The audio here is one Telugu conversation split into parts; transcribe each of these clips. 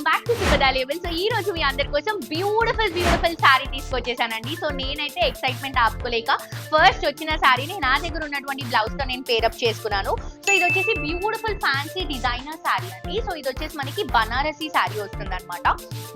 Welcome back to super valuable. So ఈ రోజు మీ అందరి కోసం బ్యూటిఫుల్ సారీ తీసుకొచ్చేసానండి. సో నేనైతే ఎక్సైట్మెంట్ ఆపుకోలేక ఫస్ట్ వచ్చిన సారీని నా దగ్గర ఉన్నటువంటి బ్లౌజ్ తో నేను పేరప్ చేసుకున్నాను. సో ఇది వచ్చేసి బ్యూటిఫుల్ ఫ్యాన్సీ డిజైనర్ సారీ అండి. సో ఇది వచ్చేసి మనకి బనారసి సారీ వస్తుంది అనమాట.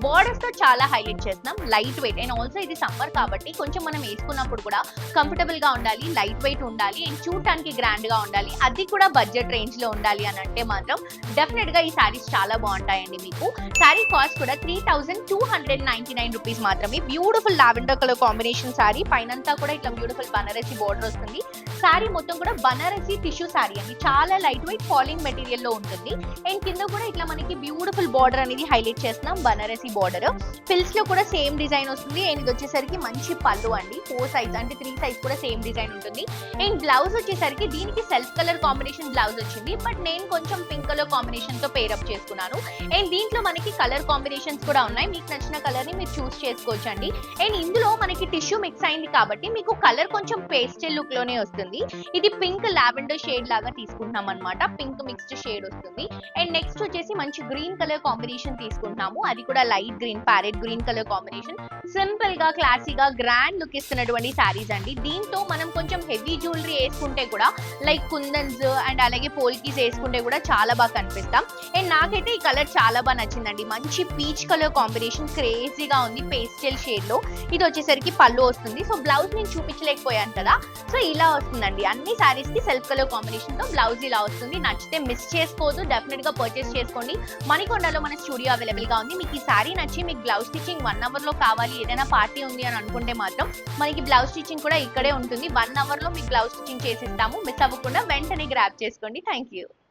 బోర్డర్స్ తో చాలా హైలైట్ చేస్తున్నాం, లైట్ వెయిట్ అండ్ ఆల్సో ఇది సమ్మర్ కాబట్టి కొంచెం మనం వేసుకున్నప్పుడు కూడా కంఫర్టబుల్ గా ఉండాలి, లైట్ వెయిట్ ఉండాలి అండ్ చూడటానికి గ్రాండ్ గా ఉండాలి, అది కూడా బడ్జెట్ రేంజ్ లో ఉండాలి అని అంటే మాత్రం డెఫినెట్ గా ఈ సారీస్ చాలా బాగుంటాయండి. మీకు సారీ కాస్ట్ కూడా 3299 రూపీస్ మాత్రమే. Beautiful lavender colour combination sari, పైనంతా కూడా ఇట్లా బ్యూటిఫుల్ బనారసి బోర్డర్ వస్తుంది. సారీ మొత్తం కూడా బనారసి టిష్యూ సారీ అండి, చాలా లైట్ వెయిట్ ఫాలింగ్ మెటీరియల్ లో ఉంటుంది అండ్ కింద కూడా ఇట్లా మనకి బ్యూటిఫుల్ బార్డర్ అనేది హైలైట్ చేస్తున్నాం. బనారసి బార్డర్ ఫిల్స్ లో కూడా సేమ్ డిజైన్ వస్తుంది అండ్ ఇది వచ్చేసరికి మంచి పళ్ళు అండి. 4 సైజ్ అంటే 3 సైజ్ కూడా సేమ్ డిజైన్ ఉంటుంది అండ్ బ్లౌజ్ వచ్చేసరికి దీనికి సెల్ఫ్ కలర్ కాంబినేషన్ బ్లౌజ్ వచ్చింది, బట్ నేను కొంచెం పింక్ కలర్ కాంబినేషన్ తో పేరప్ చేసుకున్నాను అండ్ దీంట్లో మనకి కలర్ కాంబినేషన్స్ కూడా ఉన్నాయి. మీకు నచ్చిన కలర్ ని మీరు చూస్ చేసుకోవచ్చు అండి. అండ్ ఇందులో మనకి టిష్యూ మిక్స్ అయింది కాబట్టి మీకు కలర్ కొంచెం పేస్టల్ లుక్ లోనే వస్తుంది. ఇది పింక్ లావెండర్ షేడ్ లాగా తీసుకుంటున్నాం అనమాట, పింక్ మిక్స్డ్ షేడ్ వస్తుంది. అండ్ నెక్స్ట్ వచ్చేసి మంచి గ్రీన్ కలర్ కాంబినేషన్ తీసుకుంటున్నాము, అది కూడా light green parrot green colour combination. Simple గా క్లాసీగా గ్రాండ్ లుక్ ఇస్తున్నటువంటి సారీస్ అండి. దీంతో మనం కొంచెం హెవీ జ్యువెలరీ వేసుకుంటే కూడా లైక్ కుందన్స్ అండ్ అలాగే పోల్కీస్ వేసుకుంటే కూడా చాలా బాగా కనిపిస్తాం. అండ్ నాకైతే ఈ కలర్ చాలా బాగా నచ్చిందండి. మంచి పీచ్ కలర్ కాంబినేషన్ క్రేజీగా ఉంది పేస్టల్ షేడ్ లో. ఇది వచ్చేసరికి పళ్ళు వస్తుంది. సో బ్లౌజ్ నేను చూపించలేకపోయాను కదా, సో ఇలా వస్తుందండి. అన్ని సారీస్ కి సెల్ఫ్ కలర్ కాంబినేషన్ తో బ్లౌజ్ ఇలా వస్తుంది. నచ్చితే మిస్ చేసుకోవద్దు, డెఫినెట్ గా పర్చేస్ చేసుకోండి. మణికొండలో మన స్టూడియో అవైలబుల్ గా ఉంది. మీకు ఈ సారీ నచ్చి మీకు బ్లౌజ్ స్టిచ్చింగ్ 1 అవర్ లో కావాలి, ఏదైనా పార్టీ ఉంది అని అనుకుంటే మాత్రం మనకి బ్లౌజ్ స్టిచ్చింగ్ కూడా ఇక్కడే ఉంటుంది. 1 అవర్ లో మీకు బ్లౌజ్ స్టిచ్చింగ్ చేసిస్తాము. మిస్ అవ్వకుండా వెంటనే గ్రాబ్ చేసుకోండి. Thank you.